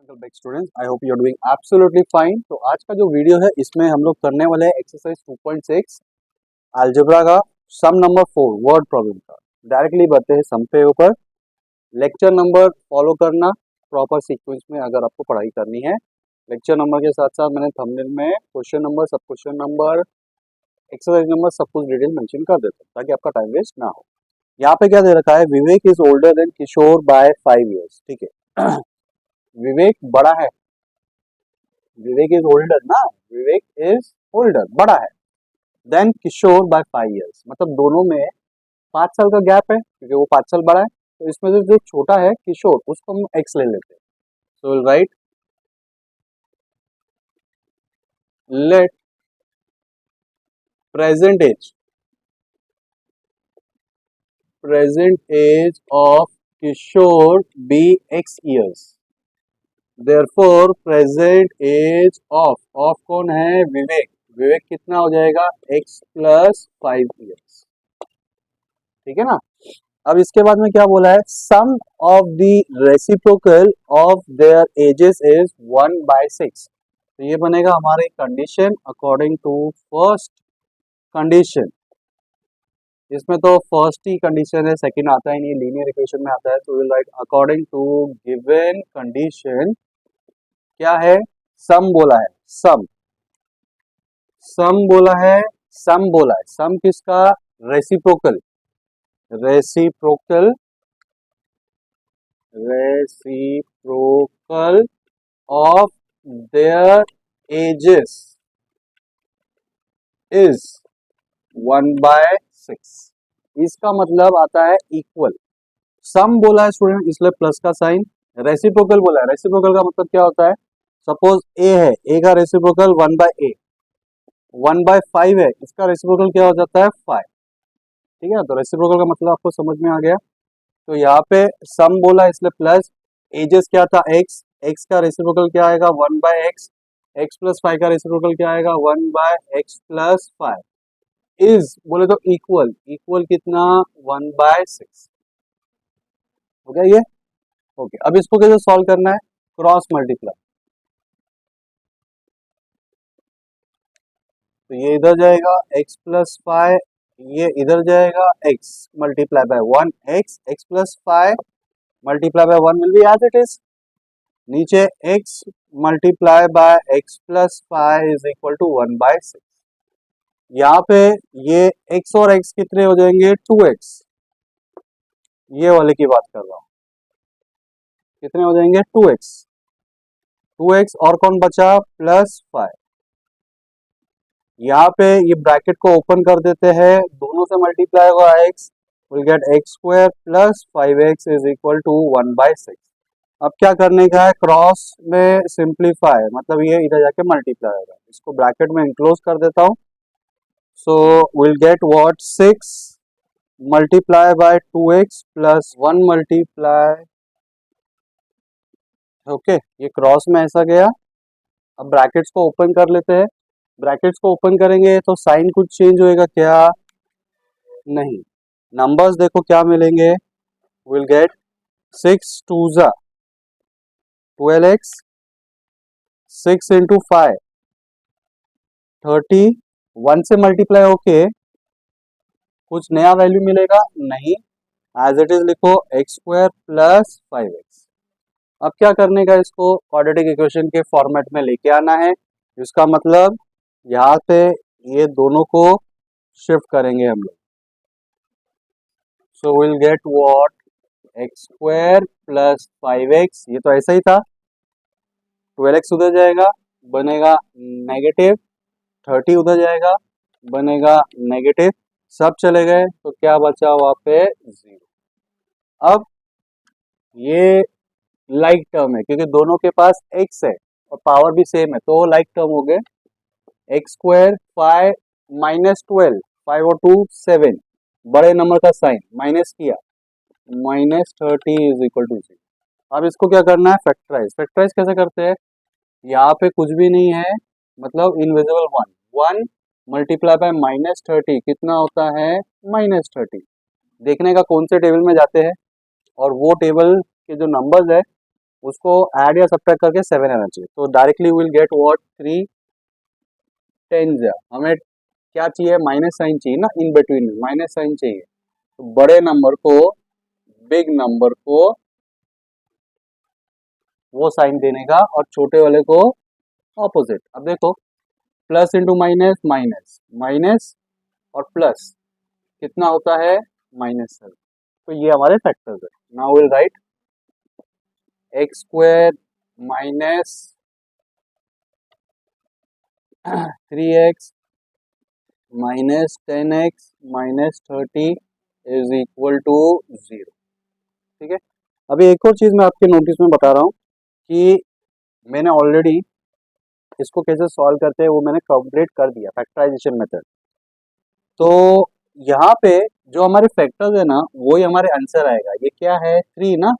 Welcome back students, I hope you are doing absolutely fine. तो आज का जो वीडियो है इसमें हम लोग करने वाले हैं एक्सरसाइज 2.6 अलजेब्रा का सम नंबर 4 वर्ड प्रॉब्लम का। डायरेक्टली बढ़ते हैं सम पे ऊपर। लेक्चर नंबर फॉलो करना प्रॉपर सीक्वेंस में अगर आपको पढ़ाई करनी है। लेक्चर नंबर के साथ साथ मैंने थंबनेल में क्वेश्चन नंबर, सब क्वेश्चन नंबर, एक्सरसाइज नंबर सब कुछ डिटेल मेंशन कर देता हूँ ताकि आपका टाइम वेस्ट ना हो। यहाँ पे क्या दे रखा है, Vivek is older than Kishore by 5 years। ठीक है विवेक बड़ा है, विवेक इज ओल्डर ना, विवेक इज ओल्डर बड़ा है देन किशोर बाय 5 years। मतलब दोनों में 5 साल का गैप है क्योंकि वो 5 साल बड़ा है। तो इसमें से जो छोटा है किशोर उसको हम एक्स ले लेते हैं। So will write let present age of Kishore be x years। Therefore present age of कौन है, विवेक। विवेक कितना हो जाएगा, x + 5 years। ठीक है ना। अब इसके बाद में क्या बोला है, sum of the reciprocal of their ages is 1/6। तो ये बनेगा हमारे condition according to first condition. इसमें तो फर्स्ट ही कंडीशन है, सेकंड आता ही नहीं, लीनियर इक्वेशन में आता है। तो will write according to given condition क्या है, सम बोला है, सम बोला है, सम किसका, reciprocal reciprocal of their ages is 1/6। इसका मतलब आता है इक्वल। सम बोला है स्टूडेंट इसलिए प्लस का साइन, रेसिप्रोकल बोला है, रेसिप्रोकल का मतलब क्या होता है, सपोज ए है, ए का रेसिप्रोकल 1/8, 1/5 है, इसका रेसिप्रोकल क्या हो जाता है 5। ठीक है, तो रेसिप्रोकल का मतलब आपको समझ में आ गया। तो यहाँ पे सम बोला इसलिए प्लस, एजेस क्या था एक्स, एक्स का रेसिप्रोकल क्या आएगा 1/x, x + 5 का रेसिप्रोकल क्या आएगा 1/x + 5। इज बोले तो इक्वल, इक्वल कितना 1/6। हो गया ये। ओके, अब इसको कैसे सॉल्व करना है, क्रॉस मल्टीप्लाई। तो ये इधर जाएगा x + 5, ये इधर जाएगा x multiply by 1x, x + 5 multiply by 1 will be as it is. नीचे x multiply by x + 5 is equal to 1/6। यहाँ पे ये x और x कितने हो जाएंगे 2x, ये वाले की बात कर रहा हूँ, कितने हो जाएंगे 2x और कौन बचा +5। यहाँ पे ये ब्रैकेट को ओपन कर देते हैं, दोनों से मल्टीप्लाई होगा x, will get x² + 5x is equal to 1/6। अब क्या करने का है, क्रॉस में सिंप्लीफाई, मतलब ये इधर जाके मल्टीप्लाई होगा। इसको ब्रैकेट में इनक्लोज कर देता हूँ। सो will get what 6 multiply by 2x + 1 multiply. Okay, ये क्रॉस में ऐसा गया। अब ब्रैकेट्स को ओपन कर लेते हैं। ब्रैकेट्स को ओपन करेंगे तो साइन कुछ चेंज होएगा क्या, नहीं। नंबर्स देखो क्या मिलेंगे, विल गेट 6 2 ज़ा 12x, 6 × 5 30, 1 से मल्टीप्लाई होके कुछ नया वैल्यू मिलेगा नहीं, एज इट इज लिखो x² + 5x। अब क्या करने का, इसको क्वाड्रेटिक इक्वेशन के फॉर्मेट में लेके आना है। इसका मतलब यहाँ पे ये दोनों को शिफ्ट करेंगे हम लोग। सो will get what x² + 5x, ये तो ऐसा ही था, 12x उधर जाएगा बनेगा नेगेटिव, 30 उधर जाएगा बनेगा नेगेटिव, सब चले गए तो क्या बचा वहां पे 0। अब ये लाइक टर्म है क्योंकि दोनों के पास x है और पावर भी सेम है, तो लाइक टर्म हो गए। x² 5 -12, 5 और 2 7, बड़े नंबर का साइन माइनस किया, -30 इज इक्वल टू 0। अब इसको क्या करना है, फैक्टराइज। फैक्टराइज कैसे करते हैं, यहाँ पे कुछ भी नहीं है, मतलब इनविजिबल 1 मल्टीप्लाई बाय -30 कितना होता है -30। देखने का कौन से टेबल में जाते हैं और वो टेबल के जो नंबर्स है उसको ऐड या सब्ट्रैक्ट करके 7 आना चाहिए। तो directly will get what 3 tens. हमें क्या चाहिए, माइनस साइन चाहिए ना, इन बिटवीन में माइनस साइन चाहिए। तो बड़े नंबर को, बिग नंबर को वो साइन देने का और छोटे वाले को ऑपोजिट। अब देखो plus into minus, minus minus और प्लस कितना होता है, -7। तो ये हमारे फैक्टर्स है। Now will write x square minus 3x minus 10x minus 30 is equal to 0। ठीक है। अभी एक और चीज मैं आपके नोटिस में बता रहा हूँ कि मैंने ऑलरेडी इसको कैसे सॉल्व करते हैं वो मैंने कंप्लीट कर दिया, फैक्टराइजेशन मेथड। तो यहाँ पे जो हमारे फैक्टर्स है ना वही हमारे आंसर आएगा। ये क्या है, 3 ना,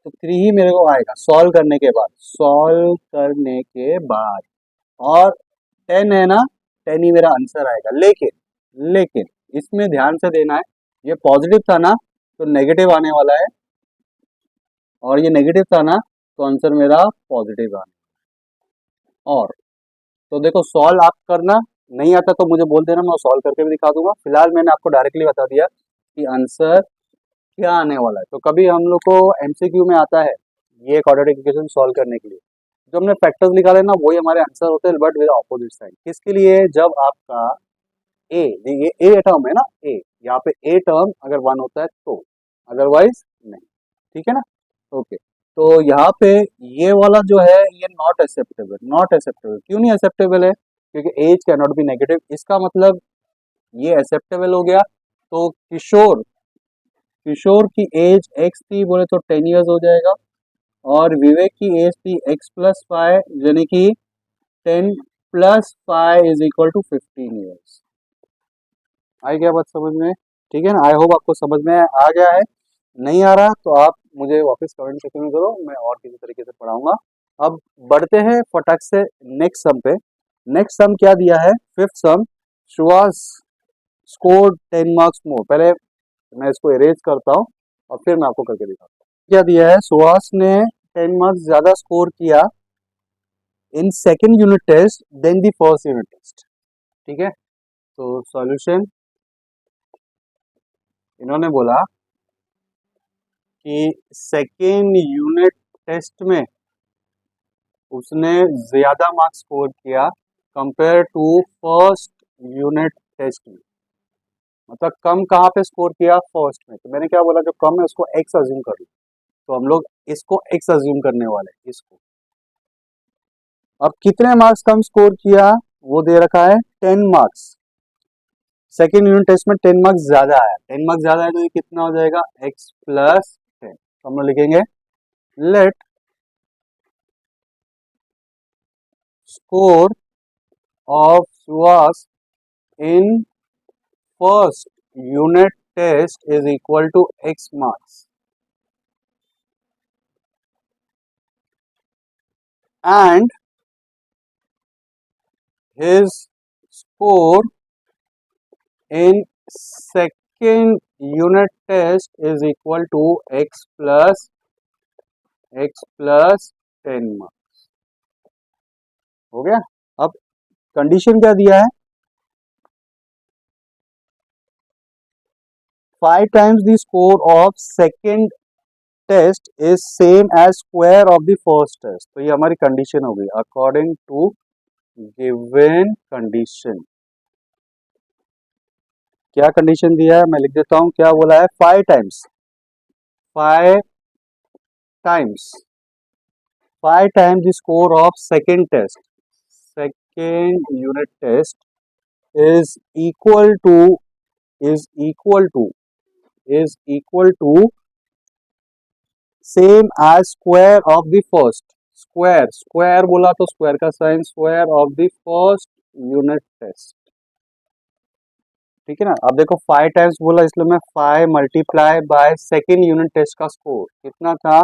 तो 3 ही मेरे को आएगा सॉल्व करने के बाद, सॉल्व करने के बाद। और 10 है ना, 10 ही मेरा आंसर आएगा। लेकिन लेकिन इसमें ध्यान से देना है, ये पॉजिटिव था ना तो नेगेटिव आने वाला है, और ये नेगेटिव था ना तो आंसर मेरा पॉजिटिव आने। और तो देखो सॉल्व आप करना, नहीं आता तो मुझे बोल देना, मैं सॉल्व करके भी दिखा दूंगा। फिलहाल मैंने आपको डायरेक्टली बता दिया कि आंसर क्या आने वाला है। तो कभी हम लोग को एमसीक्यू में आता है ये क्वाड्रेटिक इक्वेशन सॉल्व करने के लिए, जो हमने फैक्टर्स निकाले ना वही हमारे आंसर होते हैं, बट विद ऑपोजिट साइन। किसके लिए, जब आपका ए, ये ए टर्म है ना, ए यहाँ पे ए टर्म अगर 1 होता है तो, अदरवाइज नहीं। ठीक है ना, ओके। तो यहाँ पे ये वाला जो है ये नॉट एक्सेप्टेबल। नॉट एक्सेप्टेबल क्यों नहीं एक्सेप्टेबल है, क्योंकि age can not be negative. इसका मतलब ये एक्सेप्टेबल हो गया। तो किशोर, किशोर की एज x थी बोले तो 10 इयर्स हो जाएगा, और विवेक की एज थी x प्लस 5 यानी कि 10 plus 5 is equal to 15 years. आई गया बात समझ में, ठीक है ना। आई होप आपको समझ में आ गया है। नहीं आ रहा तो आप मुझे वापस कमेंट सेक्शन में करो, मैं और किसी तरीके से पढ़ाऊंगा। अब बढ़ते हैं फटाक से नेक्स्ट सम पे। नेक्स्ट सम क्या दिया है, फिफ्थ सम, सुहास स्कोर 10 मार्क्स मोर। पहले मैं इसको इरेज करता हूँ और फिर मैं आपको करके दिखाता हूँ। क्या दिया है, सुहास ने 10 मार्क्स ज्यादा स्कोर किया in second unit test then the first unit test. ठीक है, तो सॉल्यूशन, इन्होंने बोला कि सेकेंड यूनिट टेस्ट में उसने ज्यादा मार्क्स स्कोर किया compare to first unit test में। मतलब कम कहाँ पे स्कोर किया, फर्स्ट में। तो मैंने क्या बोला, जो कम है उसको एक्स अज्यूम कर लो। तो हम लोग इसको एक्स अज्यूम करने वाले हैं इसको। अब कितने मार्क्स कम स्कोर किया वो दे रखा है 10 मार्क्स। सेकेंड यूनिट टेस्ट में 10 मार्क्स ज्यादा आया, 10 मार्क्स ज्यादा है तो ये कितना हो जाएगा, x प्लस 10। तो हम लोग लिखेंगे let score of Suhas in first unit test is equal to x marks and his score in second unit test is equal to x plus 10 marks. हो गया। अब कंडीशन क्या दिया है, 5 times the score of second test is same as square of the first test। तो ये हमारी condition हो गई अकॉर्डिंग टू गिवन कंडीशन। क्या कंडीशन दिया है मैं लिख देता हूं, क्या बोला है, 5 times 5 times 5 times the score of second test, second unit test is equal to is equal to is equal to same as square of the first। Square, square बोला तो स्क्वायर का sign, square of the first unit test. ठीक है ना। अब देखो 5 times बोला इसलिए मैं 5 multiply by second unit test का स्कोर कितना था,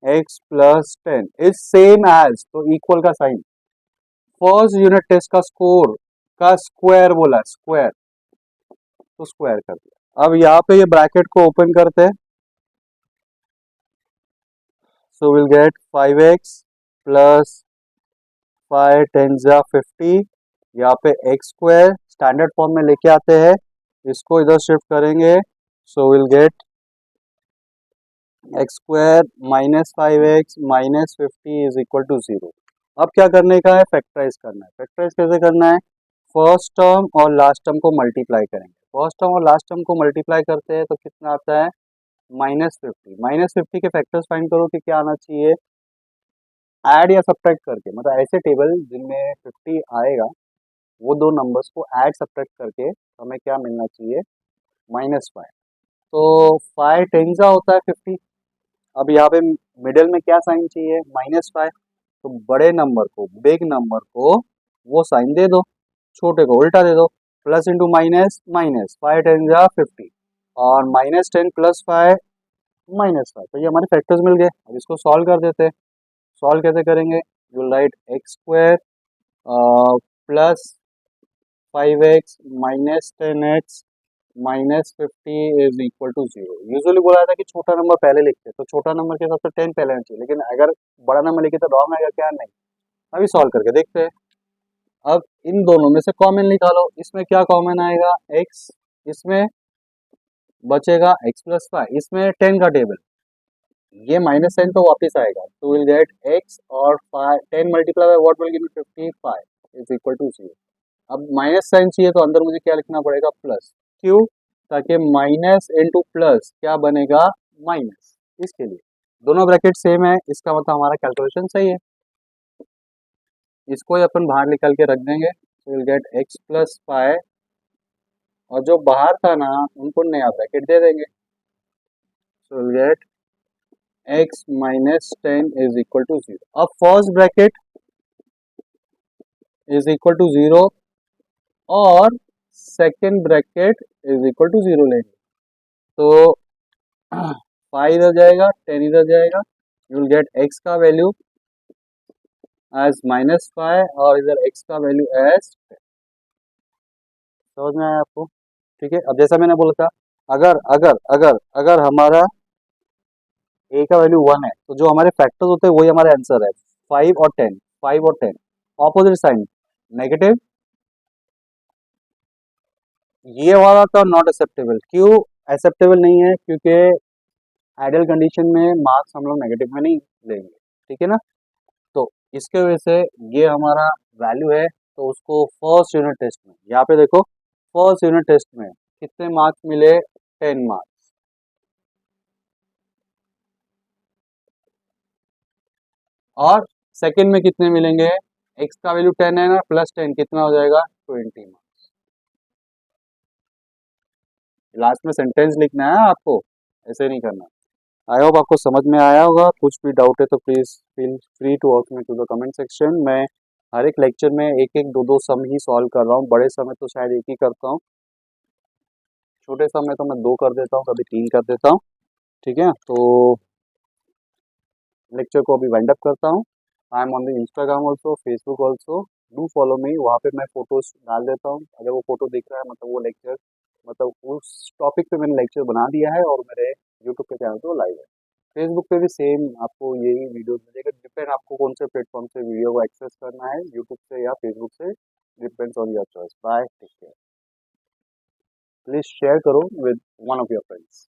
x plus 10 is same as, तो इक्वल का साइन, फर्स्ट यूनिट टेस्ट का स्कोर का स्क्वायर बोला, स्क्वायर, तो स्क्वायर कर दिया। अब यहाँ पे ये ब्रैकेट को ओपन करते हैं, so will gate 5x plus 5 10 जा 50, यहाँ पे एक्स स्क्वायर स्टैंडर्ड फॉर्म में लेके आते हैं, इसको इधर शिफ्ट करेंगे, so will get x square minus 5x minus 50 is equal to 0। अब क्या करने का है, फैक्टराइज करना है। फैक्टराइज कैसे करना है, फर्स्ट टर्म और लास्ट टर्म को मल्टीप्लाई करेंगे। फर्स्ट टर्म और लास्ट टर्म को मल्टीप्लाई करते हैं तो कितना आता है, -50। -50 के फैक्टर्स फाइंड करो कि क्या आना चाहिए, ऐड या सब्ट्रैक्ट करके, मतलब ऐसे टेबल जिनमें 50 आएगा वो दो नंबर्स को ऐड सब्ट्रैक्ट करके हमें क्या मिलना चाहिए, -5। तो 5 टेंजा होता है 50। अब यहाँ पे मिडिल में क्या साइन चाहिए, -5। तो बड़े नंबर को, बिग नंबर को वो साइन दे दो, छोटे को उल्टा दे दो, प्लस इंटू माइनस माइनस, 5 टेंजा 50 और -10 प्लस 5 -5। तो ये हमारे फैक्टर्स मिल गए। अब इसको सॉल्व कर देते हैं। सॉल्व कैसे करेंगे, you write x square plus 5x minus 10x minus 50 is equal to 0। Usually बोला जाता है कि छोटा नंबर पहले लिखते हैं, तो छोटा नंबर के हिसाब से 10 पहले आना चाहिए, लेकिन अगर बड़ा नंबर लिखे तो रॉन्ग आएगा क्या, नहीं। अभी सॉल्व करके देखते हैं। अब इन दोनों में से कॉमन निकालो, इसमें क्या कॉमन आएगा, x, इसमें बचेगा x प्लस 5, इसमें 10 का टेबल, ये -10 तो वापस आएगा, तो विल गेट x और 5 10 multiply by what will give me 55 is equal to 0। अब माइनस साइन चाहिए तो अंदर मुझे क्या लिखना पड़ेगा, प्लस, क्यों, ताकि माइनस इंटू प्लस क्या बनेगा, माइनस। इसके लिए दोनों ब्रैकेट सेम है, इसका मतलब हमारा कैलकुलेशन सही है। इसको ही अपन बाहर निकाल के रख देंगे, विल गेट x प्लस 5 और जो बाहर था ना उनको नया ब्रैकेट दे देंगे, so will get x minus 10 is equal to 0। अब first bracket is equal to 0 और second bracket is equal to 0 लेंगे, तो 5 इधर जाएगा, 10 इधर जाएगा, यू विल गेट x का वैल्यू एज -5 और इधर x का वैल्यू एज 10। समझ में आया आपको, ठीक है। अब जैसा मैंने बोला था, अगर अगर अगर अगर हमारा a का वैल्यू 1 है तो जो हमारे फैक्टर्स होते हैं वही हमारा आंसर है, 5 और 10, 5 और 10। ऑपोजिट साइन नेगेटिव, ये वाला तो नॉट एक्सेप्टेबल। क्यों एक्सेप्टेबल नहीं है, क्योंकि आइडियल कंडीशन में मार्क्स हम लोग नेगेटिव में नहीं लेंगे, ठीक है ना। तो इसके वजह से ये हमारा वैल्यू है, तो उसको फर्स्ट यूनिट टेस्ट में, यहाँ पे देखो फर्स्ट यूनिट टेस्ट में कितने मार्क्स मिले, 10 मार्क्स। और सेकंड में कितने मिलेंगे, x का वैल्यू 10 है ना, प्लस 10 कितना हो जाएगा, 20 मार्क्स। लास्ट में सेंटेंस लिखना है आपको, ऐसे नहीं करना। आई होप आपको समझ में आया होगा। कुछ भी डाउट है तो please feel free to ask me to the comment section. मैं हर एक लेक्चर में एक एक दो दो सम ही सॉल्व कर रहा हूँ, बड़े सम में तो शायद एक ही करता हूँ, छोटे सम में तो मैं 2 कर देता हूँ, कभी 3 कर देता हूँ, ठीक है। तो लेक्चर को अभी वाइंड अप करता हूँ। I am on the Instagram also, Facebook also, do follow me. वहाँ पे मैं फोटोज डाल देता हूँ, अगर वो फोटो दिख रहा है मतलब वो लेक्चर, मतलब उस टॉपिक पे मैंने लेक्चर बना दिया है और मेरे यूट्यूब के चैनल पे लाइव है। फेसबुक पे भी सेम आपको यही वीडियोस मिलेगा, डिपेंड आपको कौन से प्लेटफॉर्म से वीडियो को एक्सेस करना है, यूट्यूब से या फेसबुक से, depends on your choice. Bye, take care. Please share करो with one of your friends.